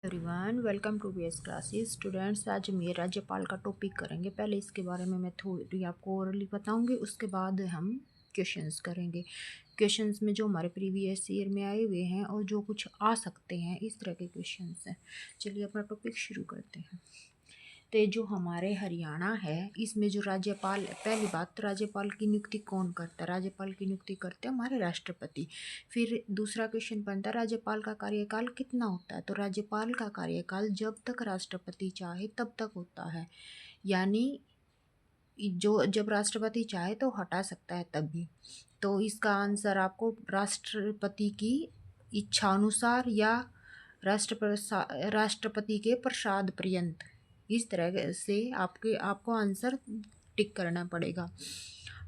Everyone, welcome to BS classes. Students, आज हम ये राज्यपाल का टॉपिक करेंगे। पहले इसके बारे में मैं थोड़ी आपको ओरली बताऊंगी, उसके बाद हम क्वेश्चंस करेंगे। क्वेश्चंस में जो हमारे प्रीवियस ईयर में आए हुए हैं और जो कुछ आ सकते हैं, इस तरह के क्वेश्चंस हैं। चलिए अपना टॉपिक शुरू करते हैं। तो जो हमारे हरियाणा है, इसमें जो राज्यपाल, पहली बात तो राज्यपाल की नियुक्ति कौन करता है? राज्यपाल की नियुक्ति करते हैं हमारे राष्ट्रपति। फिर दूसरा क्वेश्चन बनता है, राज्यपाल का कार्यकाल कितना होता है? तो राज्यपाल का कार्यकाल जब तक राष्ट्रपति चाहे तब तक होता है, यानी जो जब राष्ट्रपति चाहे तो हटा सकता है तब भी। तो इसका आंसर आपको राष्ट्रपति की इच्छा अनुसार या राष्ट्रपति के प्रसाद पर्यंत, इस तरह से आपको आंसर टिक करना पड़ेगा।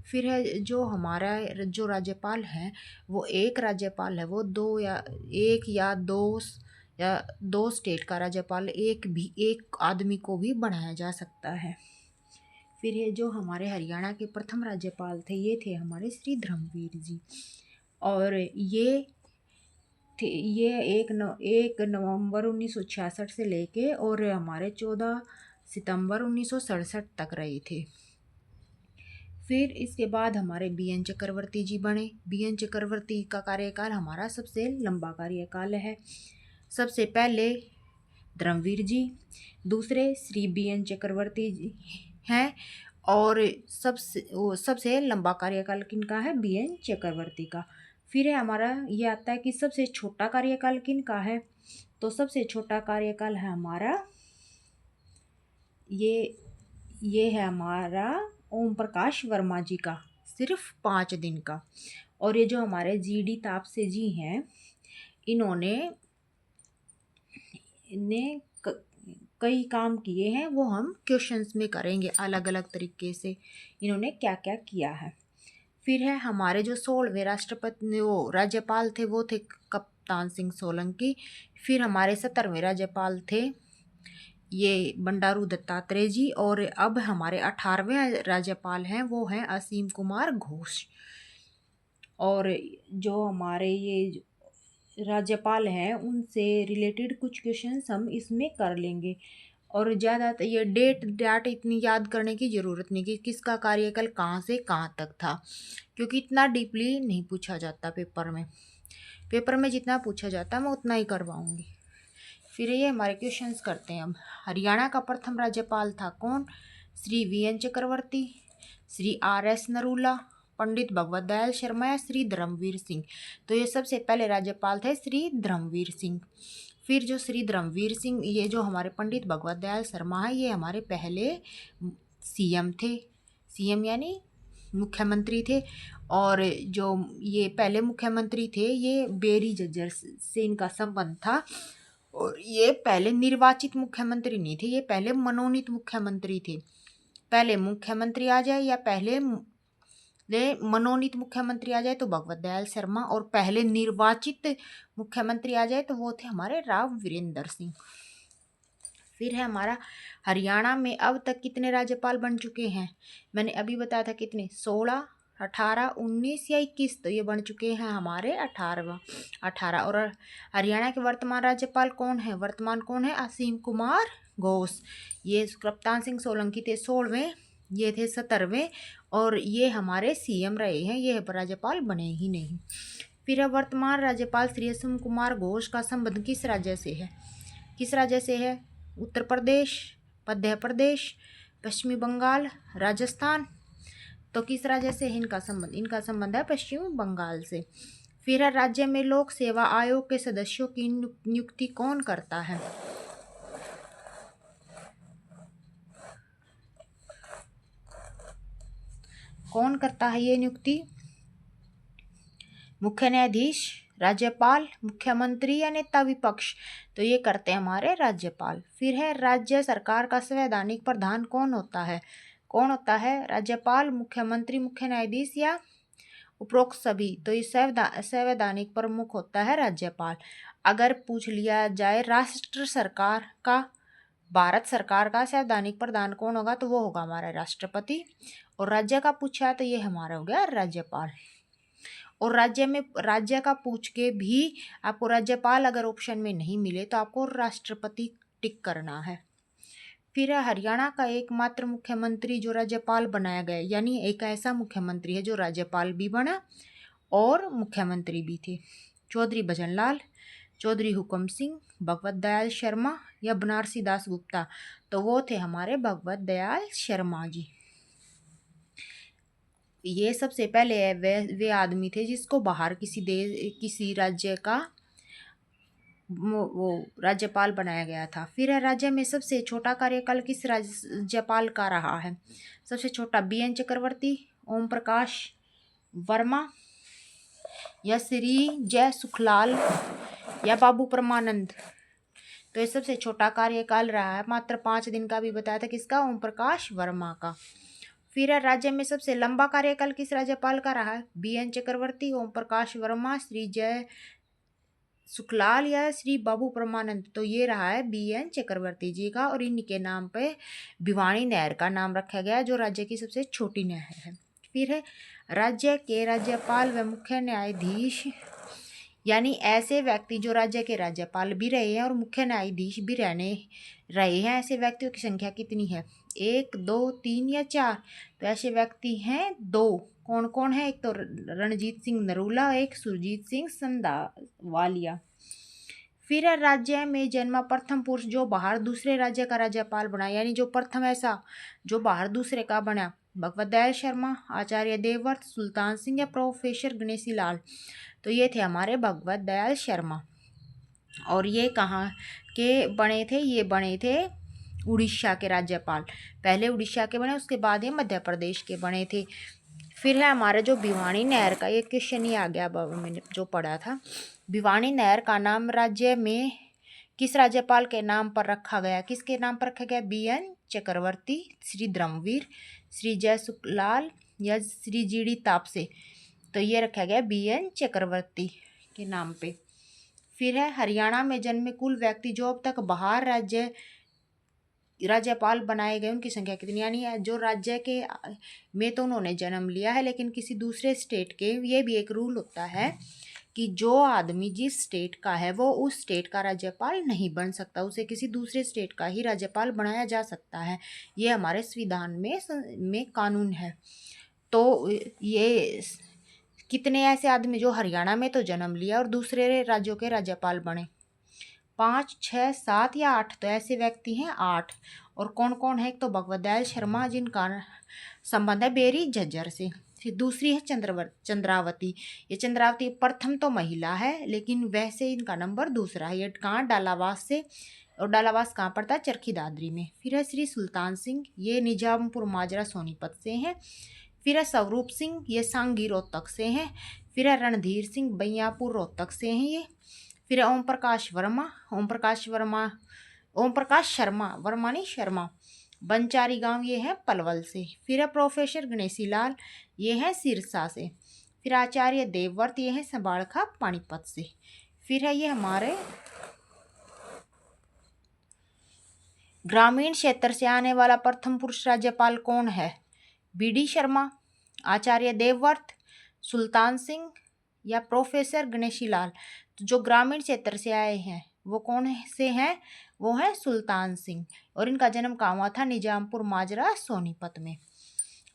फिर है जो हमारा जो राज्यपाल है, वो एक राज्यपाल है, वो दो स्टेट का राज्यपाल एक आदमी को भी बनाया जा सकता है। फिर ये जो हमारे हरियाणा के प्रथम राज्यपाल थे, ये थे हमारे श्री धर्मवीर जी। और ये 1 नवंबर 1966 से लेके और हमारे 14 सितंबर 1967 तक रहे थे। फिर इसके बाद हमारे BN चक्रवर्ती जी बने। BN चक्रवर्ती का कार्यकाल हमारा सबसे लंबा कार्यकाल है। सबसे पहले धर्मवीर जी, दूसरे श्री BN चक्रवर्ती जी हैं, और सबसे लंबा कार्यकाल किनका है? BN चक्रवर्ती का। फिर है हमारा ये आता है कि सबसे छोटा कार्यकाल किनका है? तो सबसे छोटा कार्यकाल है हमारा ये है हमारा ओम प्रकाश वर्मा जी का, सिर्फ 5 दिन का। और ये जो हमारे GD तापसे जी हैं, इन्होंने कई काम किए हैं, वो हम क्वेश्चंस में करेंगे अलग अलग तरीके से इन्होंने क्या क्या किया है। फिर है हमारे जो 16वें राष्ट्रपति वो राज्यपाल थे, वो थे कप्तान सिंह सोलंकी। फिर हमारे 17वें राज्यपाल थे ये बंडारू दत्तात्रेय जी। और अब हमारे 18वें राज्यपाल हैं, वो हैं असीम कुमार घोष। और जो हमारे ये राज्यपाल हैं, उनसे रिलेटेड कुछ क्वेश्चंस हम इसमें कर लेंगे। और ज़्यादा ये डाट इतनी याद करने की ज़रूरत नहीं कि किसका कार्यकाल कहाँ से कहाँ तक था, क्योंकि इतना डीपली नहीं पूछा जाता पेपर में जितना पूछा जाता है मैं उतना ही करवाऊँगी। फिर ये हमारे क्वेश्चंस करते हैं। अब हरियाणा का प्रथम राज्यपाल था कौन? श्री VN चक्रवर्ती, श्री RS नरूला, पंडित भगवत दयाल शर्मा या श्री धर्मवीर सिंह। तो ये सबसे पहले राज्यपाल थे श्री धर्मवीर सिंह। फिर जो श्री धर्मवीर सिंह, ये जो हमारे पंडित भगवत दयाल शर्मा है, ये हमारे पहले CM थे। CM यानी मुख्यमंत्री थे। और जो ये पहले मुख्यमंत्री थे, ये बेरी जज्जर से इनका संबंध था। और ये पहले निर्वाचित मुख्यमंत्री नहीं थे, ये पहले मनोनीत मुख्यमंत्री थे। पहले मुख्यमंत्री आ जाए या पहले मनोनीत मुख्यमंत्री आ जाए तो भगवत दयाल शर्मा, और पहले निर्वाचित मुख्यमंत्री आ जाए तो वो थे हमारे राव वीरेंद्र सिंह। फिर है हमारा हरियाणा में अब तक कितने राज्यपाल बन चुके हैं? मैंने अभी बताया था कितने, 16, 18, 19 या 21। तो ये बन चुके हैं हमारे 18। और हरियाणा के वर्तमान राज्यपाल कौन है? कौन है? असीम कुमार घोष। ये कप्तान सिंह सोलंकी थे 16वें, ये थे 17वें, और ये हमारे CM रहे हैं, ये राज्यपाल बने ही नहीं। फिर अब वर्तमान राज्यपाल श्री असीम कुमार घोष का संबंध किस राज्य से है? उत्तर प्रदेश, मध्य प्रदेश, पश्चिमी बंगाल, राजस्थान। तो किस राज्य से है इनका संबंध? इनका संबंध है पश्चिम बंगाल से। फिर है राज्य में लोक सेवा आयोग के सदस्यों की नियुक्ति कौन करता है? कौन करता है ये नियुक्ति? मुख्य न्यायाधीश, राज्यपाल, मुख्यमंत्री या नेता विपक्ष। तो ये करते हैं हमारे राज्यपाल। फिर है राज्य सरकार का संवैधानिक प्रधान कौन होता है? राज्यपाल, मुख्यमंत्री, मुख्य न्यायाधीश या उपरोक्त सभी। तो ये संवैधानिक प्रमुख होता है राज्यपाल। अगर पूछ लिया जाए राष्ट्र सरकार का, भारत सरकार का संवैधानिक प्रधान कौन होगा, तो वो होगा हमारा राष्ट्रपति। और राज्य का पूछा तो ये हमारा हो गया राज्यपाल। और राज्य का पूछ के भी आपको राज्यपाल अगर ऑप्शन में नहीं मिले तो आपको राष्ट्रपति टिक करना है। फिर है हरियाणा का एकमात्र मुख्यमंत्री जो राज्यपाल बनाया गया, यानी एक ऐसा मुख्यमंत्री है जो राज्यपाल भी बना और मुख्यमंत्री भी थे। चौधरी भजनलाल, चौधरी हुकम सिंह, भगवत दयाल शर्मा या बनारसी दास गुप्ता, तो वो थे हमारे भगवत दयाल शर्मा जी। ये सबसे पहले वे आदमी थे जिसको बाहर किसी राज्य का वो राज्यपाल बनाया गया था। फिर राज्य में सबसे छोटा कार्यकाल किस राज्यपाल का रहा है? सबसे छोटा BN चक्रवर्ती, ओम प्रकाश वर्मा या श्री जय सुखलाल या बाबू परमानंद। तो ये सबसे छोटा कार्यकाल रहा है, मात्र 5 दिन का भी बताया था, किसका? ओम प्रकाश वर्मा का। फिर राज्य में सबसे लंबा कार्यकाल किस राज्यपाल का रहा है? BN चक्रवर्ती, ओम प्रकाश वर्मा, श्री जय सुखलाल या श्री बाबू परमानंद। तो ये रहा है BN चक्रवर्ती जी का, और इनके नाम पे भिवानी नहर का नाम रखा गया जो राज्य की सबसे छोटी नहर है। फिर है राज्य के राज्यपाल व मुख्य न्यायाधीश, यानी ऐसे व्यक्ति जो राज्य के राज्यपाल भी रहे हैं और मुख्य न्यायाधीश भी रहे हैं, ऐसे व्यक्तियों की संख्या कितनी है? 1, 2, 3 या 4? तो ऐसे व्यक्ति हैं 2। कौन कौन है? एक तो रणजीत सिंह नरूला, एक सुरजीत सिंह संधावालिया। फिर राज्य में जन्मा प्रथम पुरुष जो बाहर दूसरे राज्य का राज्यपाल बना, यानी जो प्रथम ऐसा जो बाहर दूसरे का बना, भगवत दयाल शर्मा, आचार्य देवव्रत, सुल्तान सिंह या प्रोफेसर गणेशी लाल। तो ये थे हमारे भगवत दयाल शर्मा। और ये कहाँ के बने थे? ये बने थे उड़ीसा के राज्यपाल। पहले उड़ीसा के बने, उसके बाद ये मध्य प्रदेश के बने थे। फिर है हमारे जो भिवानी नहर का, ये क्वेश्चन ही आ गया मैंने जो पढ़ा था। भिवानी नहर का नाम राज्य में किस राज्यपाल के नाम पर रखा गया? किसके नाम पर रखा गया? BN चक्रवर्ती, श्री धर्मवीर, श्री जय सुखलाल या श्री GD तापसे। तो ये रखा गया BN चक्रवर्ती के नाम पे। फिर है हरियाणा में जन्मे कुल व्यक्ति जो अब तक बाहर राज्यपाल बनाए गए उनकी संख्या कितनी? यानी जो राज्य के में तो उन्होंने जन्म लिया है, लेकिन किसी दूसरे स्टेट के, ये भी एक रूल होता है कि जो आदमी जिस स्टेट का है वो उस स्टेट का राज्यपाल नहीं बन सकता, उसे किसी दूसरे स्टेट का ही राज्यपाल बनाया जा सकता है। ये हमारे संविधान में कानून है। तो ये कितने ऐसे आदमी जो हरियाणा में तो जन्म लिया और दूसरे राज्यों के राज्यपाल बने? 5, 6, 7 या 8? तो ऐसे व्यक्ति हैं 8। और कौन कौन है? एक तो भगवत दयाल शर्मा जिनका संबंध है बेरी झज्जर से। फिर दूसरी है चंद्रावती। ये चंद्रावती प्रथम तो महिला है, लेकिन वैसे इनका नंबर दूसरा है। ये कहाँ? डालावास से। और डालावास कहाँ पड़ता है? चरखी दादरी में। फिर है श्री सुल्तान सिंह, ये निजामपुर माजरा सोनीपत से हैं। फिर है स्वरूप सिंह, ये सांगी रोहतक से हैं। फिर है रणधीर सिंह, बैयापुर रोहतक से हैं ये। फिर है ओम प्रकाश शर्मा, वर्मा नहीं शर्मा, बंचारी गांव, ये है पलवल से। फिर है प्रोफेसर गणेशी लाल, ये है सिरसा से। फिर आचार्य देवव्रत, ये है सबाड़खा पानीपत से। फिर है ये हमारे ग्रामीण क्षेत्र से आने वाला प्रथम पुरुष राज्यपाल कौन है? BD शर्मा, आचार्य देवव्रत, सुल्तान सिंह या प्रोफेसर गणेशी लाल। तो जो ग्रामीण क्षेत्र से आए हैं वो कौन से हैं? वो है सुल्तान सिंह, और इनका जन्म कहाँ हुआ था? निजामपुर माजरा सोनीपत में।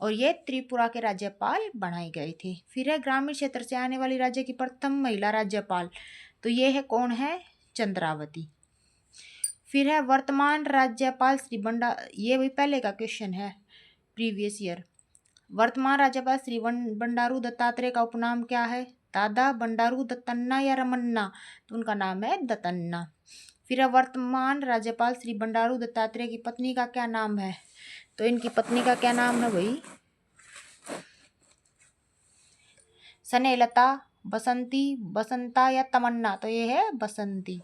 और ये त्रिपुरा के राज्यपाल बनाए गए थे। फिर है ग्रामीण क्षेत्र से आने वाली राज्य की प्रथम महिला राज्यपाल, तो ये है कौन है? चंद्रावती। फिर है वर्तमान राज्यपाल ये भी पहले का क्वेश्चन है, प्रीवियस ईयर। वर्तमान राज्यपाल श्री बंडारू दत्तात्रेय का उपनाम क्या है? दादा बंडारू दत्तन्ना या रमन्ना? तो उनका नाम है दत्तन्ना। फिर वर्तमान राज्यपाल श्री बंडारू दत्तात्रेय की पत्नी का क्या नाम है? तो इनकी पत्नी का क्या नाम है भाई? स्नेहलता, बसंती, बसंता या तमन्ना? तो ये है बसंती।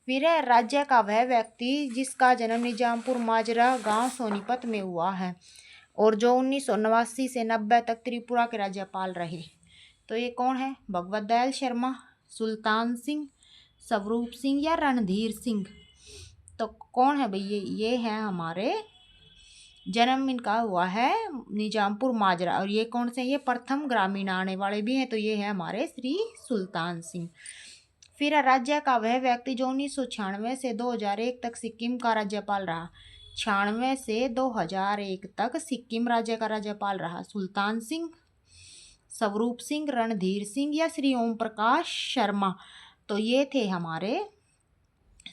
फिर है राज्य का वह व्यक्ति जिसका जन्म निजामपुर माजरा गांव सोनीपत में हुआ है और जो 1989 से 90 तक त्रिपुरा के राज्यपाल रहे। तो ये कौन है? भगवत दयाल शर्मा, सुल्तान सिंह, स्वरूप सिंह या रणधीर सिंह? तो कौन है भैया? ये हैं हमारे जन्म इनका हुआ है निजामपुर माजरा। और ये कौन से, ये प्रथम ग्रामीण आने वाले भी हैं, तो ये है हमारे श्री सुल्तान सिंह। फिर राज्य का वह व्यक्ति जो 1996 से 2001 तक सिक्किम का राज्यपाल रहा। 96 से 2001 तक सिक्किम राज्य का राज्यपाल रहा। सुल्तान सिंह, स्वरूप सिंह, रणधीर सिंह या श्री ओम प्रकाश शर्मा, तो ये थे हमारे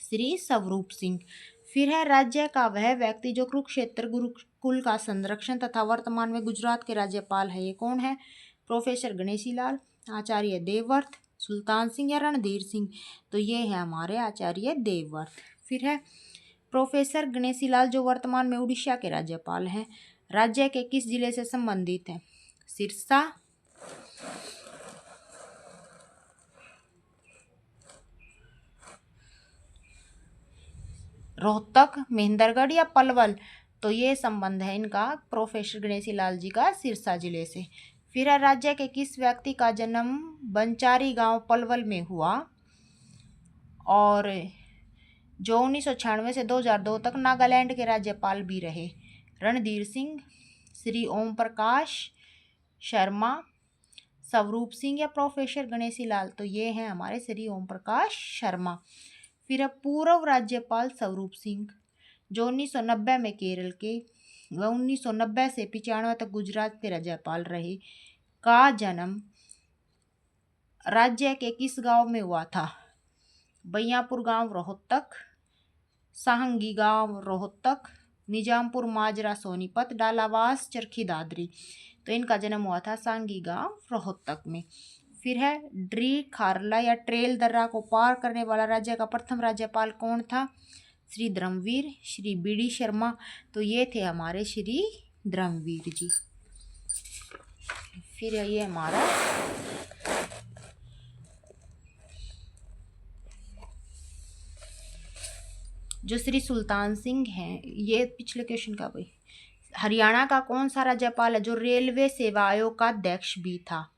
श्री स्वरूप सिंह। फिर है राज्य का वह व्यक्ति जो कुरुक्षेत्र गुरुकुल का संरक्षण तथा वर्तमान में गुजरात के राज्यपाल है। ये कौन है? प्रोफेसर गणेशी लाल, आचार्य देवव्रत, सुल्तान सिंह या रणधीर सिंह, तो ये है हमारे आचार्य देवव्रत। फिर है प्रोफेसर गणेशी लाल जो वर्तमान में उड़ीसा के राज्यपाल हैं। राज्य के किस जिले से संबंधित हैं? सिरसा, रोहतक, महेंद्रगढ़ या पलवल, तो ये संबंध है इनका प्रोफेसर गणेशी लाल जी का सिरसा जिले से। फिर है राज्य के किस व्यक्ति का जन्म बंचारी गांव पलवल में हुआ और जो 1996 से 2002 तक नागालैंड के राज्यपाल भी रहे? रणधीर सिंह, श्री ओम प्रकाश शर्मा, स्वरूप सिंह या प्रोफेसर गणेशी लाल, तो ये हैं हमारे श्री ओम प्रकाश शर्मा। फिर अब पूर्व राज्यपाल स्वरूप सिंह जो 1990 में केरल के व 1990 से 95 तक गुजरात के राज्यपाल रहे, का जन्म राज्य के किस गांव में हुआ था? बैयापुर गांव रोहतक, साहंगी गांव रोहतक, निजामपुर माजरा सोनीपत, डालावास चरखी दादरी, तो इनका जन्म हुआ था सांगी गांव रोहतक में। फिर है ड्री खारला या ट्रेल दर्रा को पार करने वाला राज्य का प्रथम राज्यपाल कौन था? श्री धर्मवीर, श्री बीडी शर्मा, तो ये थे हमारे श्री धर्मवीर जी। फिर ये हमारा जो श्री सुल्तान सिंह हैं, ये पिछले क्वेश्चन का भाई, हरियाणा का कौन सा राज्यपाल है जो रेलवे सेवा आयोग का अध्यक्ष भी था?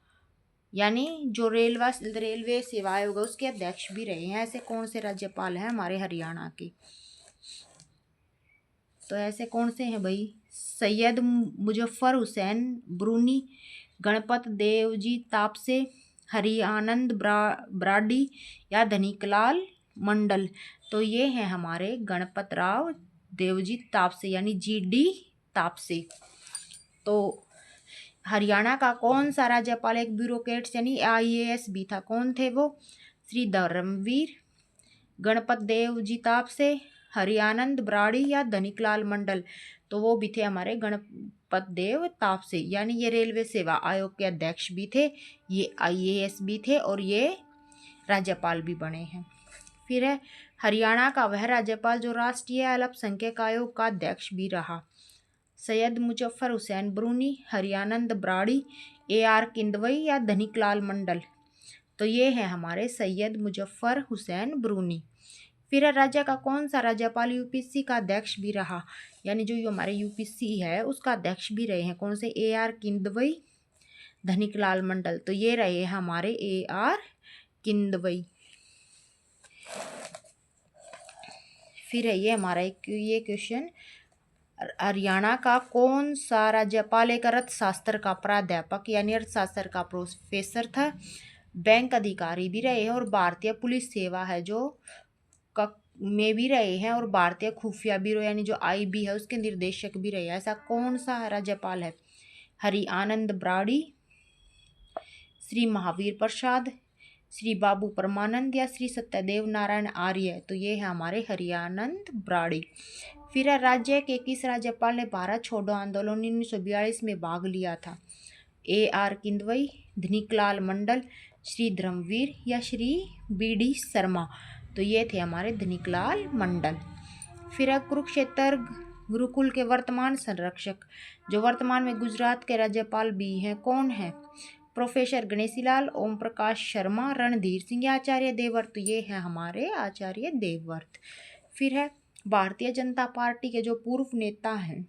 यानी जो रेलवे सेवा आयोग उसके अध्यक्ष भी रहे हैं। ऐसे कौन से राज्यपाल हैं हमारे हरियाणा के? तो ऐसे कौन से हैं भाई? सैयद मुजफ्फर हुसैन ब्रूनी, गणपत देवजी तापसे, हरियानंद ब्राडी या धनिकलाल मंडल, तो ये हैं हमारे गणपत राव देवजी तापसे यानी GD तापसे। तो हरियाणा का कौन सा राज्यपाल एक ब्यूरोक्रेट यानी IAS भी था? कौन थे वो? श्री धर्मवीर, गणपत देव जी तापसे, हरियानंद ब्राड़ी या धनिकलाल मंडल, तो वो भी थे हमारे गणपत देव तापसे। यानी ये रेलवे सेवा आयोग के अध्यक्ष भी थे, ये IAS भी थे और ये राज्यपाल भी बने हैं। फिर है हरियाणा का वह राज्यपाल जो राष्ट्रीय अल्पसंख्यक आयोग का अध्यक्ष भी रहा। सैयद मुजफ्फर हुसैन ब्रूनी, हरियानंद ब्राड़ी, AR किंदवई या धनिकलाल मंडल, तो ये है हमारे सैयद मुजफ्फर हुसैन ब्रूनी। फिर राज्य का कौन सा राज्यपाल UPSC का अध्यक्ष भी रहा? यानी जो हमारे UPSC है उसका अध्यक्ष भी रहे हैं। कौन से? AR किंदवई, धनिकलाल मंडल, तो ये रहे हमारे AR किंदवई। फिर है ये हमारा ये क्वेश्चन, हरियाणा का कौन सा राज्यपाल एक अर्थशास्त्र का प्राध्यापक यानी अर्थशास्त्र का प्रोफेसर था, बैंक अधिकारी भी रहे हैं और भारतीय पुलिस सेवा है जो में भी रहे हैं और भारतीय खुफिया ब्यूरो यानी जो IB है उसके निर्देशक भी रहे हैं। ऐसा कौन सा राज्यपाल है? हरियानंद ब्राड़ी, श्री महावीर प्रसाद, श्री बाबू परमानंद या श्री सत्यदेव नारायण आर्य, तो ये है हमारे हरियानंद ब्राड़ी। फिर राज्य के किस राज्यपाल ने भारत छोड़ो आंदोलन 1942 में भाग लिया था? AR किंदवई, धनिकलाल मंडल, श्री धर्मवीर या श्री BD शर्मा, तो ये थे हमारे धनिकलाल मंडल। फिर कुरुक्षेत्र गुरुकुल के वर्तमान संरक्षक जो वर्तमान में गुजरात के राज्यपाल भी हैं कौन है? प्रोफेसर गणेशी लाल, ओम प्रकाश शर्मा, रणधीर सिंह या आचार्य देवव्रत, तो ये है हमारे आचार्य देवव्रत। फिर है भारतीय जनता पार्टी के जो पूर्व नेता हैं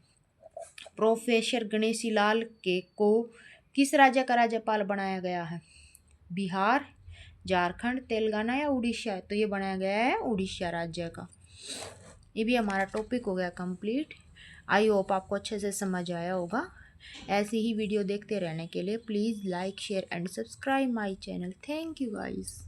प्रोफेसर गणेशी लाल के को किस राज्य का राज्यपाल बनाया गया है? बिहार, झारखंड, तेलंगाना या उड़ीसा, तो ये बनाया गया है उड़ीसा राज्य का। ये भी हमारा टॉपिक हो गया कंप्लीट। आई होप आपको अच्छे से समझ आया होगा। ऐसी ही वीडियो देखते रहने के लिए please like share and subscribe my channel. Thank you guys.